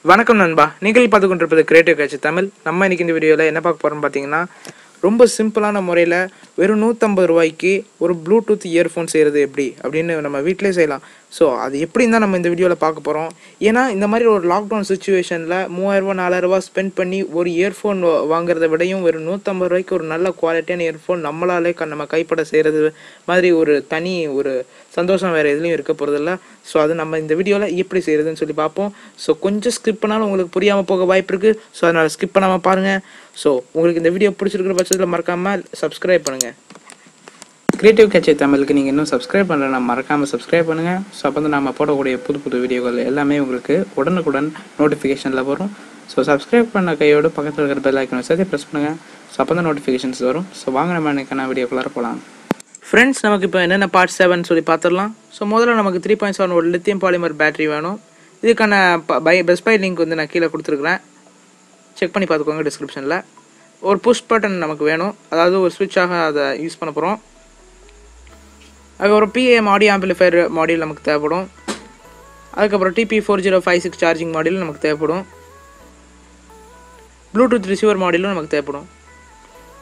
வணக்கம் நண்பா, நீங்கள் பார்த்து கொண்டிருப்பது கிரியேட்டிவ் கேட்ச் தமிழ். நம்ம இன்னைக்கு இந்த வீடியோவில் என்ன பார்க்க போகிறோம்னு பார்த்தீங்கன்னா, ரொம்ப சிம்பிளான முறையில் வெறும் 150 ரூபாய்க்கு ஒரு ப்ளூடூத் இயர்ஃபோன் செய்கிறது எப்படி அப்படின்னு நம்ம வீட்டிலே செய்யலாம். ஸோ அது எப்படின்னு தான் நம்ம இந்த வீடியோவில் பார்க்க போகிறோம். ஏன்னா இந்த மாதிரி ஒரு லாக்டவுன் சுச்சுவேஷனில் 3000 4000 ஸ்பெண்ட் பண்ணி ஒரு இயர்ஃபோன் வாங்குறத விடையும் வெறும் 150 ரூபாய்க்கு ஒரு நல்ல குவாலிட்டியான இயர்ஃபோன் நம்மளாலே நம்ம கைப்பட செய்கிறது மாதிரி ஒரு தனி ஒரு சந்தோஷம் வேறு எதுலேயும் இருக்க போகிறதில்ல. ஸோ அது நம்ம இந்த வீடியோவில் எப்படி செய்கிறதுன்னு சொல்லி பார்ப்போம். ஸோ கொஞ்சம் ஸ்கிப் பண்ணாலும் உங்களுக்கு புரியாமல் போக வாய்ப்பு இருக்குது. ஸோ அதனால் ஸ்கிப் பண்ணாமல் பாருங்கள். ஸோ உங்களுக்கு இந்த வீடியோ பிடிச்சிருக்கிற பட்சத்தில் மறக்காமல் சப்ஸ்கிரைப் பண்ணுங்கள். கிரியேட்டிவ் கேட்ச் தமிழுக்கு நீங்கள் இன்னும் சப்ஸ்கிரைப் பண்ணலைன்னா மறக்காமல் சப்ஸ்கிரைப் பண்ணுங்கள். ஸோ அப்போ வந்து நம்ம போடக்கூடிய புது வீடியோக்கள் எல்லாமே உங்களுக்கு உடனுக்குடன் நோட்டிஃபிகேஷனில் வரும். ஸோ சப்ஸ்கிரைப் பண்ண கையோடு பக்கத்தில் இருக்கிற பெல் ஐக்கனை சேர்த்து ப்ரெஸ் பண்ணுங்கள். ஸோ அப்போ தான் நோட்டிஃபிகேஷன்ஸ் வரும். ஸோ வாங்க நம்ம இன்னைக்கான வீடியோக்குள்ளார போகலாம். ஃப்ரெண்ட்ஸ், நமக்கு இப்போ என்னென்ன பார்ட் 7 சொல்லி பார்த்துடலாம். ஸோ முதல்ல நமக்கு 3.7 ஒரு லித்தியம் பாலிமர் பேட்டரி வேணும். இதுக்கான பெஸ்ட் பை லிங்க் வந்து நான் கீழே கொடுத்துருக்குறேன், செக் பண்ணி பார்த்துக்கோங்க டிஸ்கிரிப்ஷனில். ஒரு புஷ் பட்டன் நமக்கு வேணும், அதாவது ஒரு ஸ்விட்சாக அதை யூஸ் பண்ண போகிறோம். அதுக்கப்புறம் PAM ஆடியோ ஆம்பிளிஃபையர் மாடியூல் நமக்கு தேவைப்படும். அதுக்கப்புறம் TP4056 சார்ஜிங் மாடியூல் நமக்கு தேவைப்படும். ப்ளூடூத் ரிசீவர் மாடியூலும் நமக்கு தேவைப்படும்.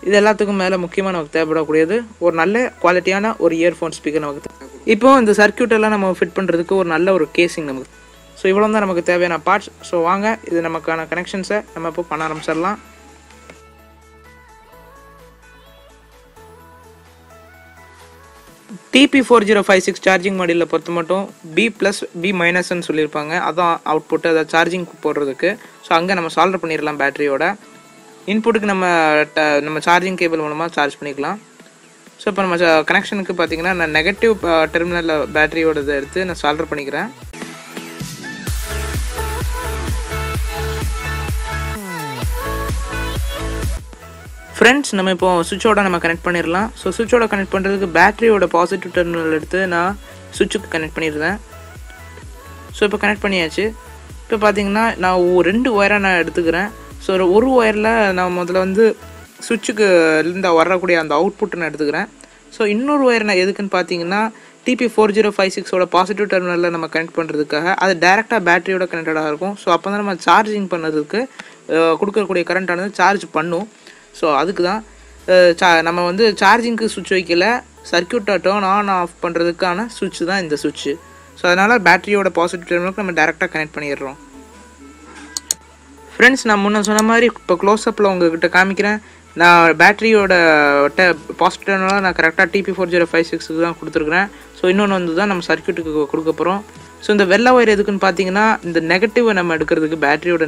இது எல்லாத்துக்கும் மேலே முக்கியமாக நமக்கு தேவைப்படக்கூடியது ஒரு நல்ல குவாலிட்டியான ஒரு இயர்ஃபோன் ஸ்பீக்கர் நமக்கு தேவைப்படும். இப்போ இந்த சர்க்யூட் எல்லாம் நம்ம ஃபிட் பண்ணுறதுக்கு ஒரு நல்ல ஒரு கேசிங் நமக்கு. ஸோ இவ்வளோ தான் நமக்கு தேவையான பார்ட்ஸ். ஸோ வாங்க இது நமக்கான கனெக்ஷன்ஸை நம்ம இப்போ பண்ண ஆரம்பிச்சிடலாம். TP4056 சார்ஜிங் மாடியூலில் பொறுத்த மட்டும் B+B- சொல்லியிருப்பாங்க. அதான் அவுட்புட்டு, அதை சார்ஜிங் போடுறதுக்கு. ஸோ அங்கே நம்ம சால்வ் பண்ணிடலாம். பேட்டரியோட இன்புட்டுக்கு நம்ம சார்ஜிங் கேபிள் மூலமாக சார்ஜ் பண்ணிக்கலாம். ஸோ இப்போ நம்ம கனெக்ஷனுக்கு பார்த்தீங்கன்னா நான் நெகட்டிவ் டெர்மினலில் பேட்டரியோட இதை எடுத்து நான் சால்வ் பண்ணிக்கிறேன். ஃப்ரெண்ட்ஸ், நம்ம இப்போ சுவிட்சோட நம்ம கனெக்ட் பண்ணிடலாம். ஸோ சுவிட்சோட கனெக்ட் பண்ணுறதுக்கு பேட்டரியோட பாசிட்டிவ் டெர்மினல் எடுத்து நான் சுவிட்சுக்கு கனெக்ட் பண்ணிடுறேன். ஸோ இப்போ கனெக்ட் பண்ணியாச்சு. இப்போ பார்த்தீங்கன்னா நான் 2 ஒயராக நான் எடுத்துக்கிறேன். ஸோ ஒரு ஒயரில் நான் முதல்ல வந்து சுவிட்சுக்கு இருந்து வரக்கூடிய அந்த அவுட்புட்டை நான் எடுத்துக்கிறேன். ஸோ இன்னொரு ஒயர் நான் எதுக்குன்னு பார்த்தீங்கன்னா TP4056ஓட பாசிட்டிவ் டெர்மினலில் நம்ம கனெக்ட் பண்ணுறதுக்காக அது டேரெக்டாக பேட்டரியோட கனெக்டடாக இருக்கும். ஸோ அப்போ தான் நம்ம சார்ஜிங் பண்ணுறதுக்கு கொடுக்கக்கூடிய கரண்ட்டானது சார்ஜ் பண்ணும். ஸோ அதுக்கு தான் நம்ம வந்து சார்ஜிங்க்கு சுவிட்ச் வைக்கல, சர்க்யூட்டை டர்ன் ஆன் ஆஃப் பண்ணுறதுக்கான சுவிட்ச் தான் இந்த சுவிட்சு. ஸோ அதனால் பேட்டரியோட பாசிட்டிவ் டெர்மினலுக்கு நம்ம டேரெக்டாக கனெக்ட் பண்ணிடுறோம். ஃப்ரெண்ட்ஸ், நான் முன்ன சொன்ன மாதிரி இப்போ க்ளோஸ்அப்பில் உங்கள்கிட்ட காமிக்கிறேன். நான் பேட்டரியோட பாசிட்டிவ் டெர்மினலாக நான் கரெக்டாக TP4056 தான் கொடுத்துருக்குறேன். ஸோ இன்னொன்று வந்து தான் நம்ம சர்க்யூட்டுக்கு கொடுக்க போகிறோம். ஸோ இந்த வெள்ளை ஒயர் எதுக்குன்னு பார்த்தீங்கன்னா இந்த நெகட்டிவை நம்ம எடுக்கிறதுக்கு, பேட்டரியோட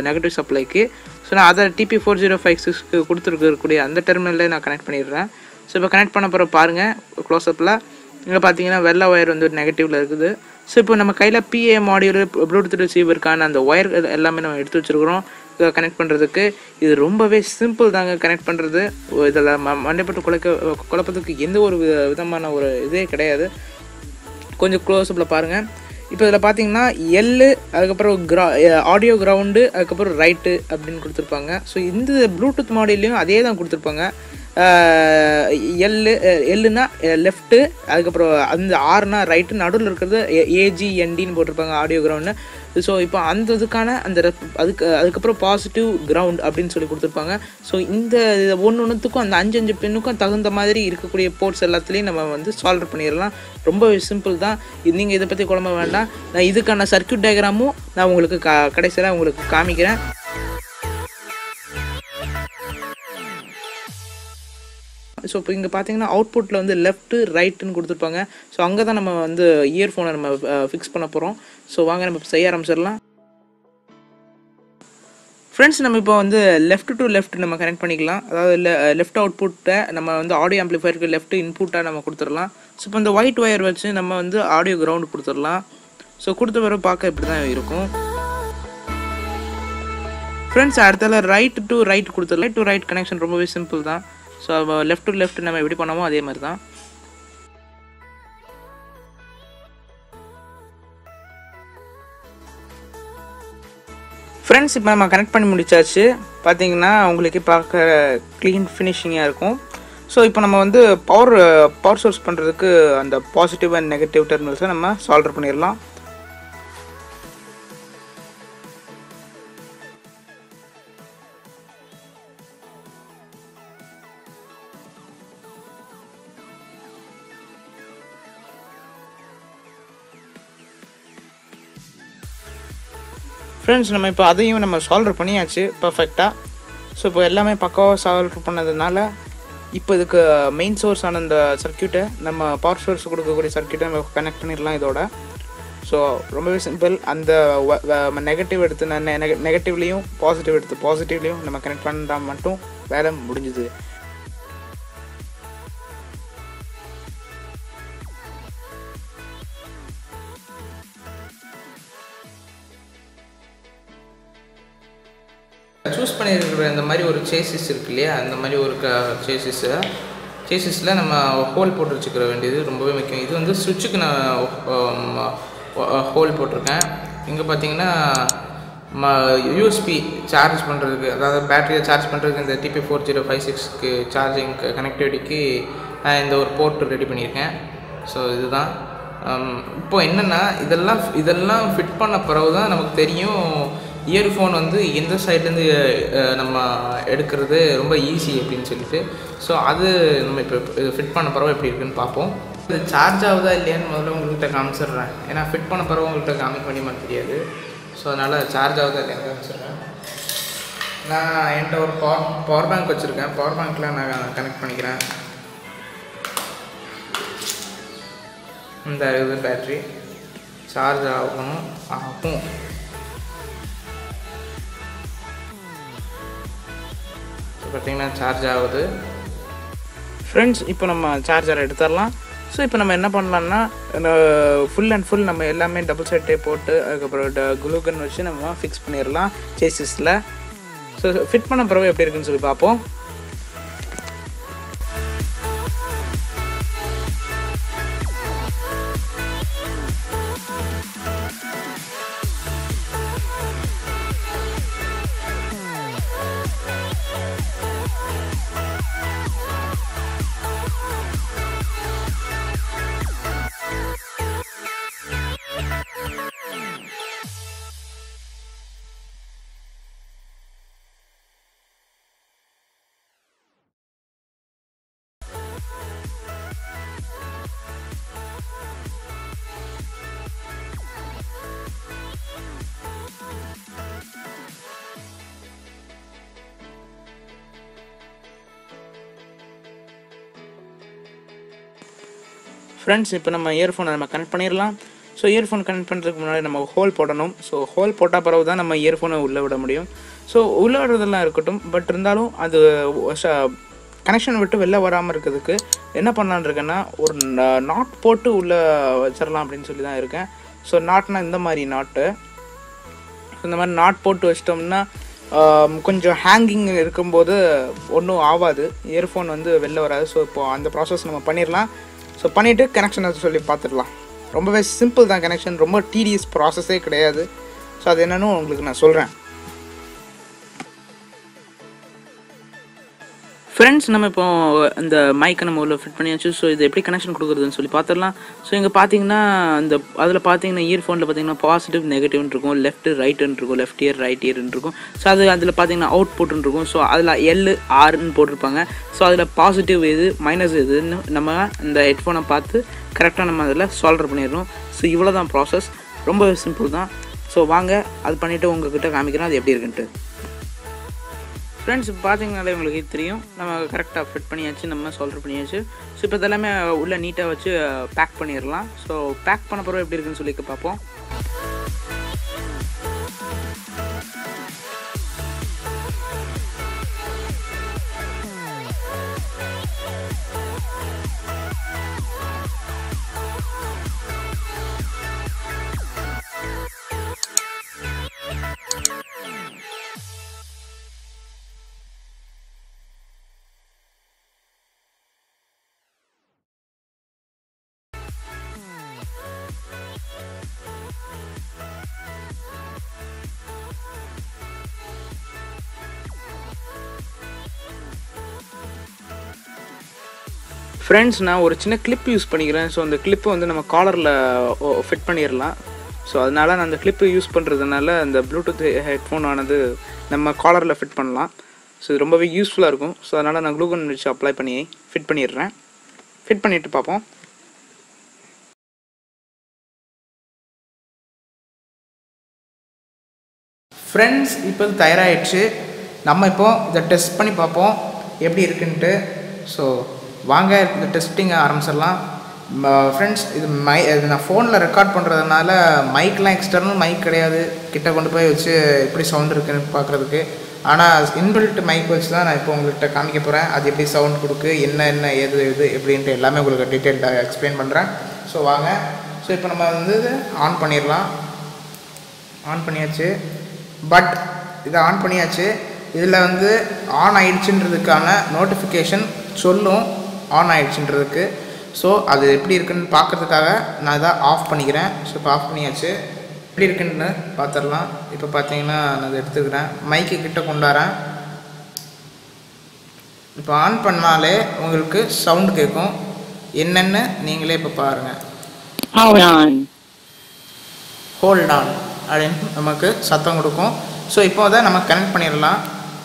நெகட்டிவ் சப்ளைக்கு. ஸோ நான் அதை TP4056க்கு கொடுத்துருக்கக்கூடிய அந்த டெர்மினல்லே நான் கனெக்ட் பண்ணிடுறேன். ஸோ இப்போ கனெக்ட் பண்ண போகிற பாருங்கள் க்ளோஸ்அப்பில். இங்கே பார்த்தீங்கன்னா வெள்ளை ஒயர் வந்து நெகட்டிவில் இருக்குது. ஸோ இப்போ நம்ம கையில் PAM மாடியூல் ப்ளூடூத் ரிசீவருக்கான அந்த ஒயர் எல்லாமே நம்ம எடுத்து வச்சுருக்குறோம் கனெக்ட் பண்ணுறதுக்கு. இது ரொம்பவே சிம்பிள் தாங்க கனெக்ட் பண்ணுறது. இதில் மண்டைப்பட்டு குழப்பத்துக்கு எந்த ஒரு விதமான ஒரு இதே கிடையாது. கொஞ்சம் க்ளோஸ்அப்பில் பாருங்கள். இப்போ இதில் பார்த்தீங்கன்னா எல்லு, அதுக்கப்புறம் ஆடியோ கிரவுண்டு, அதுக்கப்புறம் ரைட்டு அப்படின்னு கொடுத்துருப்பாங்க. ஸோ இந்த ப்ளூடூத் மாடியூல்லையும் அதே தான் கொடுத்துருப்பாங்க. எல்லுனா லெஃப்ட்டு, அதுக்கப்புறம் அந்த ஆர்னா ரைட்டு, நடுவில் இருக்கிறது AGNDன்னு போட்டிருப்பாங்க ஆடியோ கிரவுண்டு. ஸோ இப்போ அந்த இதுக்கான அந்த அதுக்கப்புறம் பாசிட்டிவ் கிரவுண்ட் அப்படின்னு சொல்லி கொடுத்துருப்பாங்க. ஸோ இந்த ஒன்றுத்துக்கும் அந்த 5 பின்னுக்கும் தகுந்த மாதிரி இருக்கக்கூடிய போர்ட்ஸ் எல்லாத்துலேயும் நம்ம வந்து சால்வ் பண்ணிடலாம். ரொம்ப சிம்பிள் தான். நீங்கள் இதை பற்றி குழம்ப வேண்டாம். நான் இதுக்கான சர்க்யூட் டயக்ராமும் நான் உங்களுக்கு கடைசியில் உங்களுக்கு காமிக்கிறேன். ஸோ இப்போ இங்கே பார்த்தீங்கன்னா அவுட்புட்டில் வந்து லெஃப்ட்டு ரைட்டுன்னு கொடுத்துருப்பாங்க. ஸோ அங்கே தான் நம்ம வந்து இயர்ஃபோனை நம்ம ஃபிக்ஸ் பண்ண போகிறோம். ஸோ வாங்க நம்ம செய்ய ஆரம்பிச்சிடலாம். ஃப்ரெண்ட்ஸ், நம்ம இப்போ வந்து லெஃப்ட் டு லெஃப்ட் நம்ம கனெக்ட் பண்ணிக்கலாம். அதாவது லெஃப்ட் அவுட்புட்டை நம்ம வந்து ஆடியோ ஆம்பிளிஃபையருக்கு லெஃப்ட் இன்புட்டாக நம்ம கொடுத்துடலாம். ஸோ இப்போ இந்த ஒயிட் ஒயர் வச்சு நம்ம வந்து ஆடியோ கிரவுண்டு கொடுத்துடலாம். ஸோ கொடுத்த வர பார்க்க இப்படி தான் இருக்கும். ஃப்ரெண்ட்ஸ், அடுத்தால ரைட் டு ரைட் கொடுத்துடலாம். ரைட் டு ரைட் கனெக்ஷன் ரொம்பவே சிம்பிள் தான். ஸோ லெஃப்ட் டு லெஃப்ட் நம்ம எப்படி பண்ணோமோ அதே மாதிரி தான். ஃப்ரெண்ட்ஸ், இப்போ நம்ம கனெக்ட் பண்ணி முடிச்சாச்சு. பார்த்தீங்கன்னா உங்களுக்கு பார்க்க க்ளீன் ஃபினிஷிங்காக இருக்கும். ஸோ இப்போ நம்ம வந்து பவர் சோர்ஸ் பண்ணுறதுக்கு அந்த பாசிட்டிவ் அண்ட் நெகட்டிவ் டெர்மினல்ஸை நம்ம சால்வ் பண்ணிடலாம். ஃப்ரெண்ட்ஸ் நம்ம இப்போ அதையும் நம்ம சால்வ் பண்ணியாச்சு பர்ஃபெக்டாக. ஸோ இப்போ எல்லாமே பக்காவாக சால்வ் பண்ணதுனால இப்போ இதுக்கு மெயின் சோர்ஸ் ஆன இந்த சர்க்யூட்டை நம்ம பவர் சோர்ஸ் கொடுக்கக்கூடிய சர்க்யூட்டை நம்ம கனெக்ட் பண்ணிடலாம் இதோட. ஸோ ரொம்பவே சிம்பிள். அந்த நெகட்டிவ் எடுத்து நெகட்டிவ்லேயும் பாசிட்டிவ் எடுத்து பாசிட்டிவ்லேயும் நம்ம கனெக்ட் பண்ணால் மட்டும் வேலை முடிஞ்சுது. சூஸ் பண்ணியிருக்கிற இந்த மாதிரி ஒரு சேசிஸ் இருக்கு இல்லையா, அந்த மாதிரி ஒரு சேசிஸில் நம்ம ஹோல் போட்டு வச்சுக்கிற வேண்டியது ரொம்பவே முக்கியம். இது வந்து சுவிட்சுக்கு நான் ஹோல் போட்டிருக்கேன். இங்கே பார்த்தீங்கன்னா யூஎஸ்பி சார்ஜ் பண்ணுறதுக்கு, அதாவது பேட்டரியை சார்ஜ் பண்ணுறதுக்கு இந்த TP4056க்கு சார்ஜிங் கனெக்டிவிட்டிக்கு நான் இந்த ஒரு போர்ட் ரெடி பண்ணியிருக்கேன். ஸோ இதுதான் இப்போ என்னென்னா இதெல்லாம் ஃபிட் பண்ண பிறகு தான் நமக்கு தெரியும் இயர்ஃபோன் வந்து எந்த சைட்லேருந்து நம்ம எடுக்கிறது ரொம்ப ஈஸி அப்படின்னு சொல்லிட்டு. ஸோ அது நம்ம இப்போ ஃபிட் பண்ண பிறகு எப்படி இருக்குன்னு பார்ப்போம். இது சார்ஜ் ஆகுதா இல்லையான்னு முதல்ல உங்கள்கிட்ட காமிச்சிடுறேன். ஏன்னா ஃபிட் பண்ண பிறகு உங்கள்கிட்ட காமிக்க முடியுமா தெரியாது. ஸோ அதனால் சார்ஜ் ஆகுதா இல்லையான்னு காமிச்சிடுறேன். நான் என்கிட்ட ஒரு பவர் பேங்க் வச்சுருக்கேன். பவர் பேங்க்கில் நான் கனெக்ட் பண்ணிக்கிறேன். இந்த இது பேட்ரி சார்ஜ் ஆகும். பார்த்தீங்கன்னா சார்ஜ் ஆகுது. ஃப்ரெண்ட்ஸ் இப்போ நம்ம சார்ஜரை எடுத்துடலாம். ஸோ இப்போ நம்ம என்ன பண்ணலான்னா ஃபுல் அண்ட் ஃபுல் நம்ம எல்லாமே டபுள் சைட் டேப் போட்டு அதுக்கப்புறம் குளூகன் வச்சு நம்ம ஃபிக்ஸ் பண்ணிடலாம் சேசிஸில். ஸோ ஃபிட் பண்ண பிறகு எப்படி இருக்குன்னு சொல்லி பார்ப்போம். ஃப்ரெண்ட்ஸ் இப்போ நம்ம இயர்ஃபோனை நம்ம கனெக்ட் பண்ணிடலாம். ஸோ இயர்ஃபோன் கனெக்ட் பண்ணுறதுக்கு முன்னாடி நம்ம ஹோல் போடணும். ஸோ ஹோல் போட்டால் பிறகு தான் நம்ம இயர்ஃபோனை உள்ளே விட முடியும். ஸோ உள்ளே விடுறதெல்லாம் இருக்கட்டும், பட் இருந்தாலும் அது கனெக்ஷன் விட்டு வெளில வராமல் இருக்கிறதுக்கு என்ன பண்ணலான்னு இருக்கேன்னா ஒரு நாட் போட்டு உள்ளே வச்சிடலாம் அப்படின்னு சொல்லி தான் இருக்கேன். ஸோ நாட்னா இந்த மாதிரி நாட்டு, இந்த மாதிரி நாட் போட்டு வச்சிட்டோம்னா கொஞ்சம் ஹேங்கிங் இருக்கும்போது ஒன்றும் ஆகாது, இயர்ஃபோன் வந்து வெளில வராது. ஸோ இப்போது அந்த ப்ராசஸ் நம்ம பண்ணிடலாம். ஸோ பண்ணிவிட்டு கனெக்ஷனை சொல்லி பார்த்துடலாம். ரொம்பவே சிம்பிள் தான் கனெக்ஷன், ரொம்ப டிடிஎஸ் ப்ராசஸே கிடையாது. ஸோ அது என்னன்னு உங்களுக்கு நான் சொல்கிறேன். ஃப்ரெண்ட்ஸ் நம்ம இப்போ இந்த மைக்கை நம்ம உள்ள ஃபிட் பண்ணியாச்சு. ஸோ இது எப்படி கனெக்ஷன் கொடுக்குறதுன்னு சொல்லி பார்த்துடலாம். ஸோ இங்கே பார்த்தீங்கன்னா அதில் பார்த்தீங்கன்னா இயர்ஃபோனில் பார்த்தீங்கன்னா பாசிட்டிவ் நெகட்டிவ்னு இருக்கும், லெஃப்ட் ரைட்டுன்னு இருக்கும், லெஃப்ட் இயர் ரைட் இயர்ன்னு இருக்கும். ஸோ அதில் பார்த்தீங்கன்னா அவுட் புட்னு இருக்கும். ஸோ அதில் LRன்னு போட்டிருப்பாங்க. ஸோ அதில் பாசிட்டிவ் எது மைனஸ் எதுன்னு நம்ம இந்த ஹெட்ஃபோனை பார்த்து கரெக்டாக நம்ம அதில் சால்வ் பண்ணிடணும். ஸோ இவ்வளோ தான் ப்ராசஸ், ரொம்ப சிம்பிள் தான். ஸோ வாங்க அது பண்ணிவிட்டு உங்கள்கிட்ட காமிக்கிறோம் அது எப்படி இருக்குன்ட்டு. ஃப்ரெண்ட்ஸ் இப்போ பார்த்தீங்கனாலே உங்களுக்கு தெரியும், நம்ம கரெக்டாக ஃபிட் பண்ணியாச்சு, நம்ம சால்வ் பண்ணியாச்சு. ஸோ இப்போ இதெல்லாமே உள்ளே நீட்டாக வச்சு பேக் பண்ணிடலாம். ஸோ பேக் பண்ண பிறகு எப்படி இருக்குன்னு சொல்லி பார்ப்போம். ஃப்ரெண்ட்ஸ் நான் ஒரு சின்ன கிளிப் யூஸ் பண்ணிக்கிறேன். ஸோ அந்த கிளிப்பை வந்து நம்ம காலரில் ஃபிட் பண்ணிடலாம். ஸோ அதனால் நான் அந்த கிளிப்பு யூஸ் பண்ணுறதுனால அந்த ப்ளூடூத் ஹெட்ஃபோன் ஆனது நம்ம காலரில் ஃபிட் பண்ணலாம். ஸோ இது ரொம்பவே யூஸ்ஃபுல்லாக இருக்கும். ஸோ அதனால் நான் க்ளூகன் வச்சு அப்ளை பண்ணி ஃபிட் பண்ணிடுறேன். ஃபிட் பண்ணிவிட்டு பார்ப்போம். ஃப்ரெண்ட்ஸ் இப்போ தயாராகிடுச்சு. நம்ம இப்போ இதை டெஸ்ட் பண்ணி பார்ப்போம் எப்படி இருக்குன்ட்டு. ஸோ வாங்க இந்த டெஸ்டிங்கை ஆரம்பிச்சிடலாம். ஃப்ரெண்ட்ஸ் இது நான் ஃபோனில் ரெக்கார்ட் பண்ணுறதுனால மைக்லாம் எக்ஸ்டர்னல் மைக் கிடையாது, கிட்ட கொண்டு போய் வச்சு எப்படி சவுண்ட் இருக்குன்னு பார்க்குறதுக்கு. ஆனால் இன்பில்ட் மைக் வச்சு தான் நான் இப்போ உங்கள்கிட்ட காமிக்க போகிறேன். அது எப்படி சவுண்ட் கொடுக்கு, என்ன எது எப்படின்ட்டு எல்லாமே உங்களுக்கு டீட்டெயில்டாக எக்ஸ்பிளைன் பண்ணுறேன். ஸோ வாங்க. ஸோ இப்போ நம்ம ஆன் பண்ணிடலாம். ஆன் பண்ணியாச்சு. பட் இதை ஆன் பண்ணியாச்சு. இதில் ஆன் ஆயிடுச்சுன்றதுக்கான நோட்டிஃபிகேஷன் சொல்லும் ஆன் ஆயிடுச்சுன்றதுக்கு. ஸோ அது எப்படி இருக்குன்னு பார்க்குறதுக்காக நான் இதை ஆஃப் பண்ணிக்கிறேன். ஸோ இப்போ ஆஃப் பண்ணியாச்சு. எப்படி இருக்குன்னு பார்த்துடலாம். இப்போ பார்த்தீங்கன்னா நான் அதை எடுத்துக்கிறேன், மைக்கு கிட்ட கொண்டாடுறேன். இப்போ ஆன் பண்ணாலே உங்களுக்கு சவுண்டு கேட்கும். என்னென்னு நீங்களே இப்போ பாருங்கள். ஹோல்ட் ஆன் அப்படின்னு நமக்கு சத்தம் கொடுக்கும். ஸோ இப்போ அதை நம்ம கனெக்ட் பண்ணிடலாம்.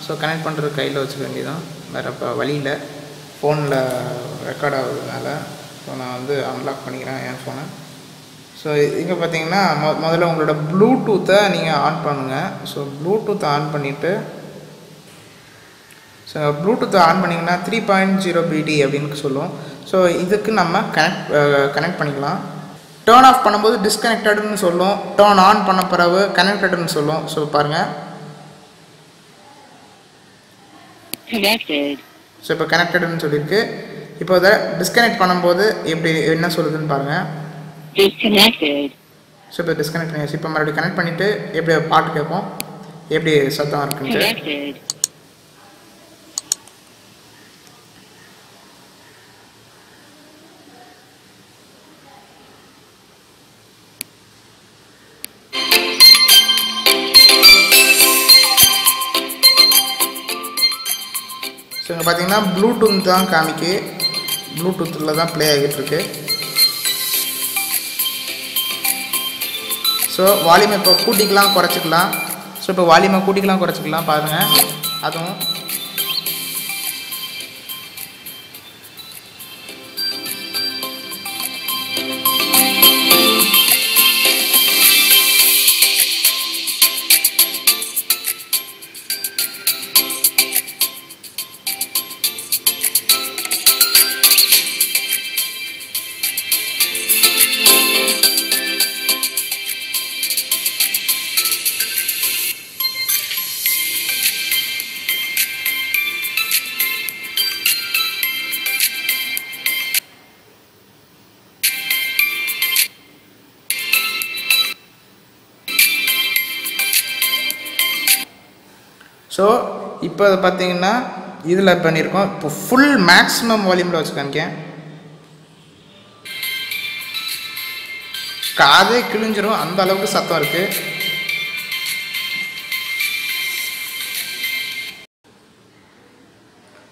ஸோ கனெக்ட் பண்ணுறது கையில் வச்சுக்க வேண்டியதான், வேறு இப்போ வழியில் ஃபோனில் ரெக்கார்ட் ஆகுறதுனால. ஸோ நான் அன்லாக் பண்ணிக்கிறேன் என் ஃபோனை. ஸோ இங்கே பார்த்தீங்கன்னா முதல்ல உங்களோட ப்ளூடூத்தை நீங்கள் ஆன் பண்ணுங்கள். ஸோ ப்ளூடூத்தை ஆன் பண்ணிவிட்டு ஸோ ப்ளூடூத்தை ஆன் பண்ணிங்கன்னா 3.0 BD அப்படின்னு சொல்லுவோம். ஸோ இதுக்கு நம்ம கனெக்ட் பண்ணிக்கலாம். டர்ன் ஆஃப் பண்ணும்போது டிஸ்கனெக்டட்னு சொல்லும், டர்ன் ஆன் பண்ண பிறகு கனெக்டட்னு சொல்லும். ஸோ பாருங்கள். ஸோ இப்போ கனெக்டட்னு சொல்லியிருக்கு. இப்போ அதை டிஸ்கனெக்ட் பண்ணும்போது எப்படி என்ன சொல்லுதுன்னு பாருங்கள். ஸோ இப்போ டிஸ்கனெக்ட் பண்ணியாச்சு. இப்போ மறுபடியும் கனெக்ட் பண்ணிவிட்டு எப்படி பாட்டு கேட்போம், எப்படி சத்தம் இருக்குன்ட்டு. ஸோ இங்கே பார்த்தீங்கன்னா ப்ளூடூத் தான் காமிக்கு, ப்ளூடூத்தில் தான் ப்ளே ஆகிட்டுருக்கு. ஸோ வால்யூமை இப்போ கூட்டிக்கலாம் குறைச்சிக்கலாம். ஸோ இப்போ வால்யூமை கூட்டிக்கலாம் குறைச்சிக்கலாம் பாருங்கள். அதுவும் ஸோ இப்போ பார்த்தீங்கன்னா இதில் பண்ணியிருக்கோம். இப்போ ஃபுல் மேக்ஸிமம் வால்யூமில் வச்சு காமிக்கேன். காதே கிழிஞ்சிரும் அந்த அளவுக்கு சத்தம் இருக்குது.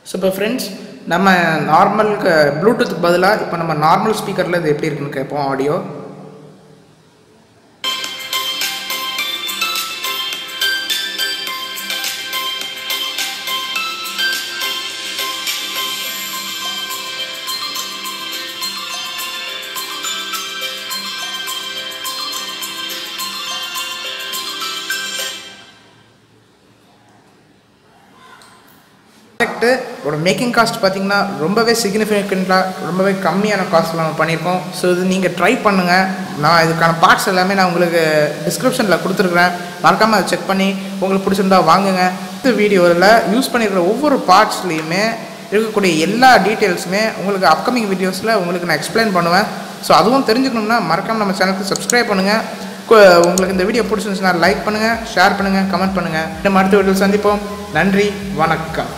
ஸோ இப்போ ஃப்ரெண்ட்ஸ் நம்ம நார்மலுக்கு ப்ளூடூத்துக்கு பதிலாக இப்போ நம்ம நார்மல் ஸ்பீக்கரில் இது எப்படி இருக்குன்னு கேட்போம் ஆடியோ. ஒரு மேக்கிங் காஸ்ட் பார்த்தீங்கன்னா ரொம்பவே சிக்னிஃபிகண்ட்டாக ரொம்பவே கம்மியான காஸ்ட்டில் நம்ம பண்ணியிருக்கோம். ஸோ இது நீங்கள் ட்ரை பண்ணுங்கள். நான் இதுக்கான பார்ட்ஸ் எல்லாமே நான் உங்களுக்கு டிஸ்கிரிப்ஷனில் கொடுத்துருக்குறேன், மறக்காமல் அதை செக் பண்ணி உங்களுக்கு பிடிச்சிருந்தா வாங்குங்க. இந்த வீடியோவில் யூஸ் பண்ணியிருக்கிற ஒவ்வொரு பார்ட்ஸ்லேயுமே இருக்கக்கூடிய எல்லா டீட்டெயில்ஸுமே உங்களுக்கு அப்கமிங் வீடியோஸில் உங்களுக்கு நான் எக்ஸ்பிளைன் பண்ணுவேன். ஸோ அதுவும் தெரிஞ்சுக்கணும்னா மறக்காமல் நம்ம சேனலுக்கு சப்ஸ்கிரைப் பண்ணுங்கள். உங்களுக்கு இந்த வீடியோ பிடிச்சிருந்துச்சுன்னா லைக் பண்ணுங்கள், ஷேர் பண்ணுங்கள், கமெண்ட் பண்ணுங்கள். நம்ம அடுத்த வீடியோவில் சந்திப்போம். நன்றி, வணக்கம்.